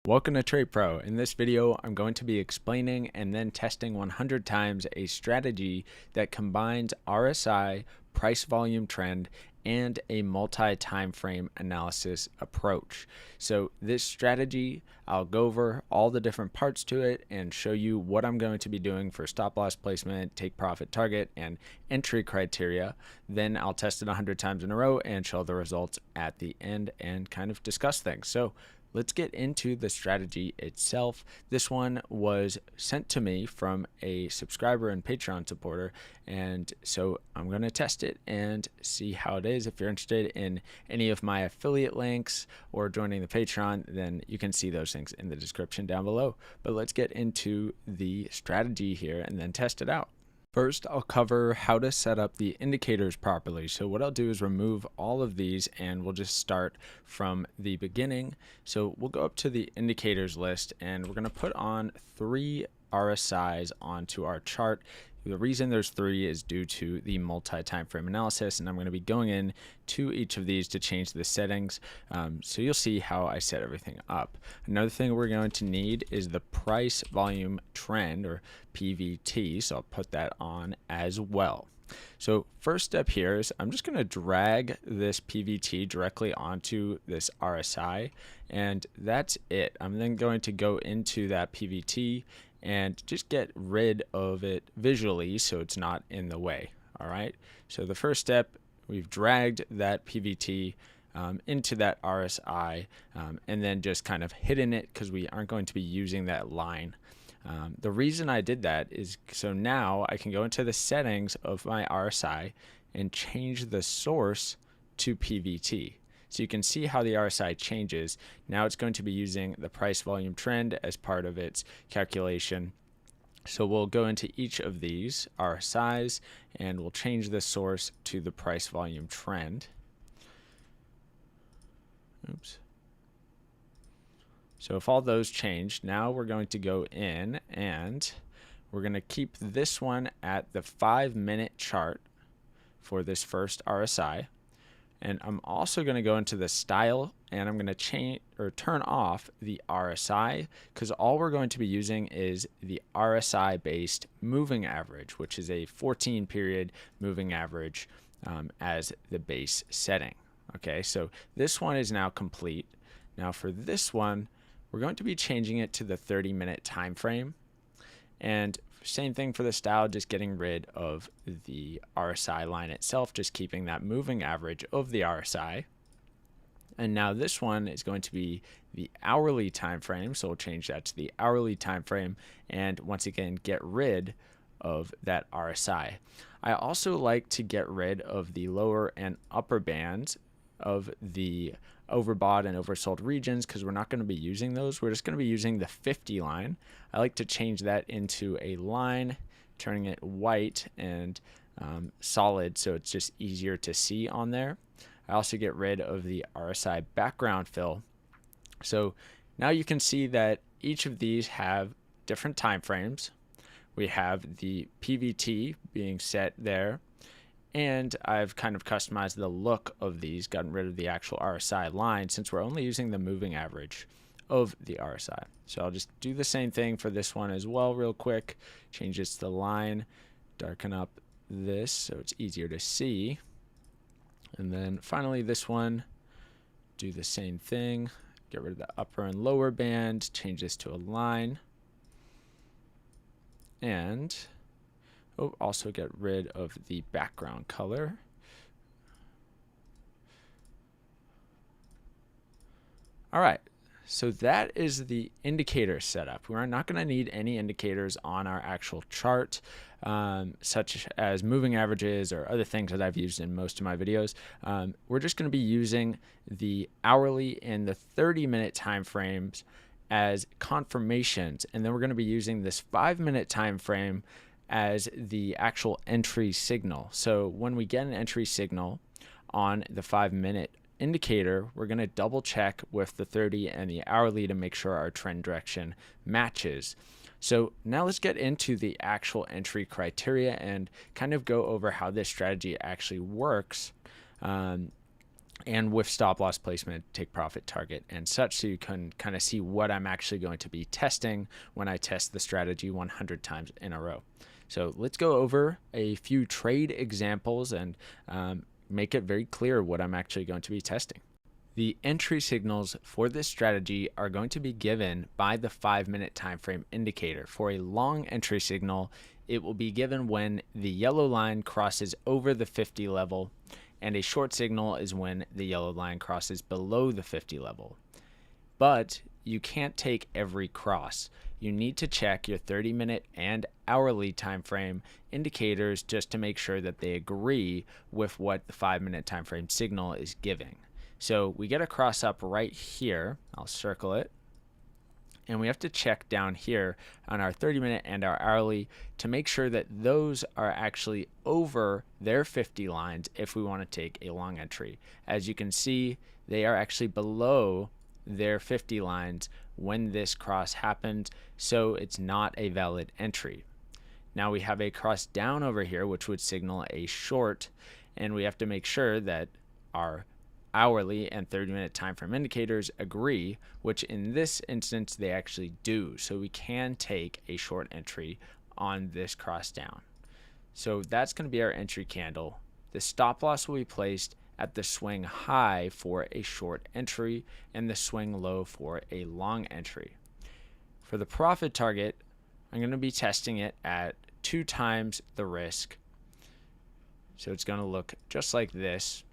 Welcome to Trade Pro. In this video, I'm going to be explaining and then testing 100 times a strategy that combines RSI, price volume trend, and a multi-time frame analysis approach. So this strategy, I'll go over all the different parts to it and show you what I'm going to be doing for stop loss placement, take profit target, and entry criteria. Then I'll test it 100 times in a row and show the results at the end and kind of discuss things. So let's get into the strategy itself. This one was sent to me from a subscriber and Patreon supporter, and so I'm going to test it and see how it is. If you're interested in any of my affiliate links or joining the Patreon, then you can see those things in the description down below. But let's get into the strategy here and then test it out. First, I'll cover how to set up the indicators properly. So what I'll do is remove all of these and we'll just start from the beginning. So we'll go up to the indicators list and we're going to put on 3 RSIs onto our chart. The reason there's 3 is due to the multi-time frame analysis, and I'm going to be going in to each of these to change the settings. So you'll see how I set everything up. Another thing we're going to need is the price volume trend, or PVT, so I'll put that on as well. So first step here is I'm just going to drag this PVT directly onto this RSI, and that's it. I'm then going to go into that PVT and just get rid of it visually so it's not in the way. All right, so the first step, we've dragged that PVT into that RSI and then just kind of hidden it because we aren't going to be using that line. The reason I did that is so now I can go into the settings of my RSI and change the source to PVT. So you can see how the RSI changes. Now it's going to be using the price volume trend as part of its calculation. So we'll go into each of these RSIs and we'll change the source to the price volume trend. Oops. So if all those change, now we're going to go in and we're going to keep this one at the 5-minute chart for this first RSI. And I'm also going to go into the style and I'm going to change or turn off the RSI because all we're going to be using is the RSI based moving average, which is a 14-period moving average as the base setting. Okay, so this one is now complete. Now for this one, we're going to be changing it to the 30-minute time frame. And same thing for the style, just getting rid of the RSI line itself, just keeping that moving average of the RSI. And now this one is going to be the hourly time frame, so we'll change that to the hourly time frame and once again get rid of that RSI. I also like to get rid of the lower and upper bands of the overbought and oversold regions because we're not going to be using those. We're just going to be using the 50 line. I like to change that into a line, turning it white and solid so it's just easier to see on there. I also get rid of the RSI background fill. So now you can see that each of these have different time frames. We have the PVT being set there. And I've kind of customized the look of these, gotten rid of the actual RSI line since we're only using the moving average of the RSI. So I'll just do the same thing for this one as well real quick. Change this to the line, darken up this so it's easier to see. And then finally this one, do the same thing. Get rid of the upper and lower band, change this to a line. And also get rid of the background color. All right, so that is the indicator setup. We're not going to need any indicators on our actual chart, such as moving averages or other things that I've used in most of my videos. We're just going to be using the hourly and the 30-minute time frames as confirmations, and then we're going to be using this 5-minute time frame as the actual entry signal. So when we get an entry signal on the 5-minute indicator, we're going to double check with the 30 and the hourly to make sure our trend direction matches. So now let's get into the actual entry criteria and kind of go over how this strategy actually works. and with stop loss placement, take profit target and such, so you can kind of see what I'm actually going to be testing when I test the strategy 100 times in a row. So let's go over a few trade examples and make it very clear what I'm actually going to be testing. The entry signals for this strategy are going to be given by the 5-minute time frame indicator. For a long entry signal, it will be given when the yellow line crosses over the 50 level, and a short signal is when the yellow line crosses below the 50 level. But you can't take every cross. You need to check your 30-minute and hourly time frame indicators just to make sure that they agree with what the 5-minute time frame signal is giving. So we get a cross up right here. I'll circle it. And we have to check down here on our 30-minute and our hourly to make sure that those are actually over their 50 lines if we want to take a long entry. As you can see, they are actually below their 50 lines when this cross happens, so it's not a valid entry. Now we have a cross down over here, which would signal a short, and we have to make sure that our hourly and 30-minute time frame indicators agree, which in this instance they actually do. So we can take a short entry on this cross down. So that's going to be our entry candle. The stop loss will be placed at the swing high for a short entry and the swing low for a long entry. For the profit target, I'm going to be testing it at 2 times the risk. So it's going to look just like this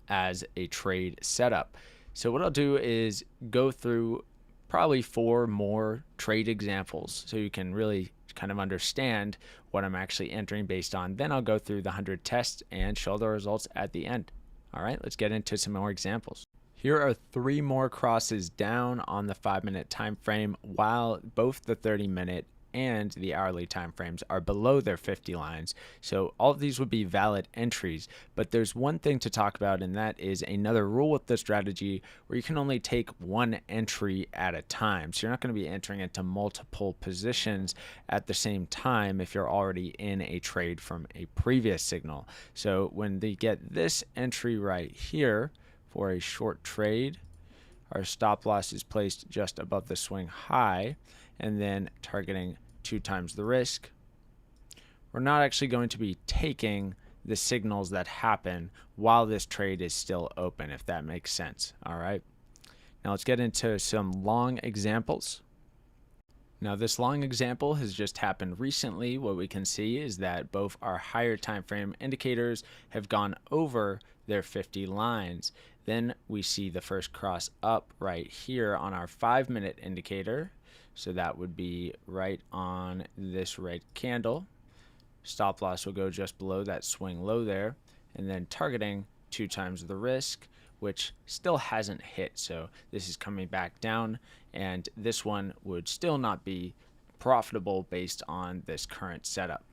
as a trade setup. So what I'll do is go through probably 4 more trade examples so you can really kind of understand what I'm actually entering based on. Then I'll go through the 100 tests and show the results at the end. All right, let's get into some more examples. Here are 3 more crosses down on the 5-minute time frame, while both the 30-minute and the hourly time frames are below their 50 lines. So all of these would be valid entries, but there's one thing to talk about, and that is another rule with the strategy where you can only take 1 entry at a time. So you're not going to be entering into multiple positions at the same time if you're already in a trade from a previous signal. So when they get this entry right here for a short trade, our stop loss is placed just above the swing high and then targeting 2 times the risk. We're not actually going to be taking the signals that happen while this trade is still open, if that makes sense. All right. Now let's get into some long examples. Now this long example has just happened recently. What we can see is that both our higher time frame indicators have gone over their 50 lines. Then we see the first cross up right here on our 5-minute indicator. So that would be right on this red candle. Stop loss will go just below that swing low there, and then targeting 2 times the risk, which still hasn't hit. So this is coming back down, and this one would still not be profitable based on this current setup,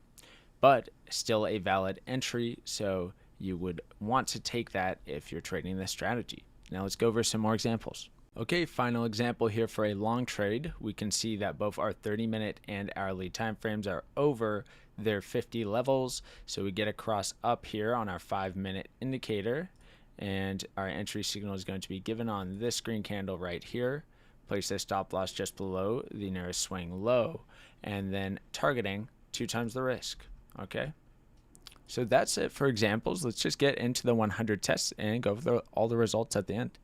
but still a valid entry. So you would want to take that if you're trading this strategy. Now let's go over some more examples. Okay, final example here for a long trade. We can see that both our 30-minute and hourly time frames are over their 50 levels. So we get a cross up here on our 5-minute indicator, and our entry signal is going to be given on this green candle right here. Place the stop loss just below the nearest swing low, and then targeting 2 times the risk. Okay, so that's it for examples. Let's just get into the 100 tests and go over all the results at the end.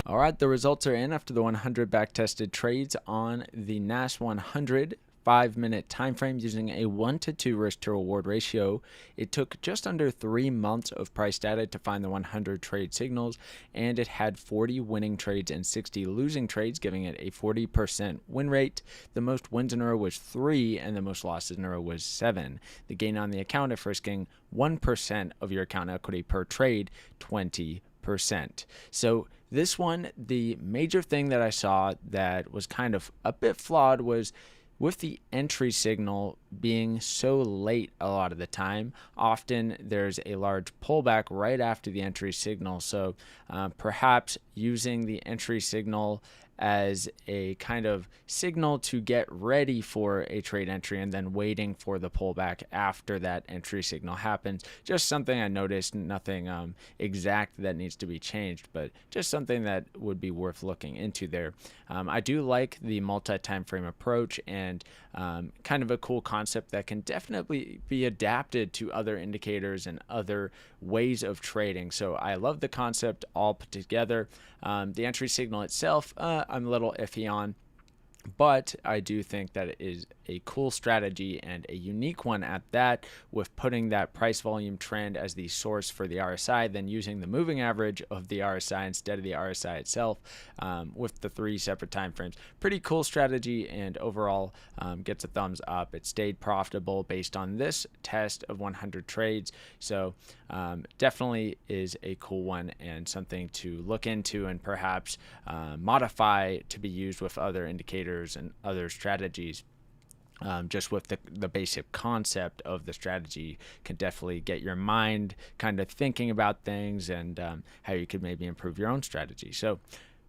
All right, the results are in after the 100 backtested trades on the NAS 100 5-minute time frame using a 1-to-2 risk to reward ratio. It took just under 3 months of price data to find the 100 trade signals, and it had 40 winning trades and 60 losing trades, giving it a 40% win rate. The most wins in a row was 3, and the most losses in a row was 7. The gain on the account at first getting 1% of your account equity per trade, 20%. So this one, the major thing that I saw that was kind of a bit flawed was with the entry signal being so late a lot of the time. Often there's a large pullback right after the entry signal. So perhaps using the entry signal as a kind of signal to get ready for a trade entry and then waiting for the pullback after that entry signal happens. Just something I noticed, nothing exact that needs to be changed, but just something that would be worth looking into there. I do like the multi-time frame approach, and kind of a cool concept that can definitely be adapted to other indicators and other ways of trading. So I love the concept all put together. The entry signal itself, I'm a little iffy on, but I do think that it is a cool strategy and a unique one at that, with putting that price volume trend as the source for the RSI, then using the moving average of the RSI instead of the RSI itself, with the 3 separate time frames. Pretty cool strategy, and overall gets a thumbs up. It stayed profitable based on this test of 100 trades. So definitely is a cool one and something to look into and perhaps modify to be used with other indicators and other strategies. Just with the basic concept of the strategy can definitely get your mind kind of thinking about things and how you could maybe improve your own strategy. So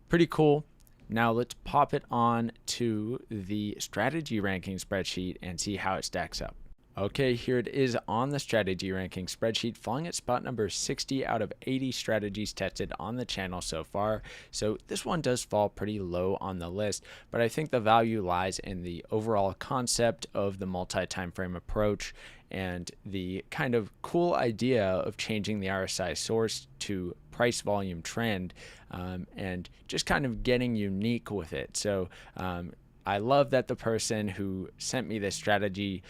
pretty cool. Now let's pop it on to the strategy ranking spreadsheet and see how it stacks up. Okay, here it is on the strategy ranking spreadsheet, falling at spot number 60 out of 80 strategies tested on the channel so far. So this one does fall pretty low on the list, but I think the value lies in the overall concept of the multi-time frame approach and the kind of cool idea of changing the RSI source to price volume trend, and just kind of getting unique with it. So I love that the person who sent me this strategy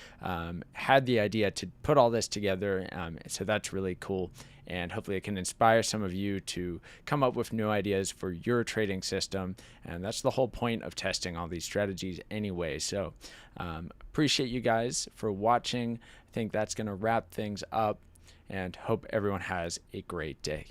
had the idea to put all this together. So that's really cool. And hopefully it can inspire some of you to come up with new ideas for your trading system. And that's the whole point of testing all these strategies anyway. So appreciate you guys for watching. I think that's going to wrap things up, and hope everyone has a great day.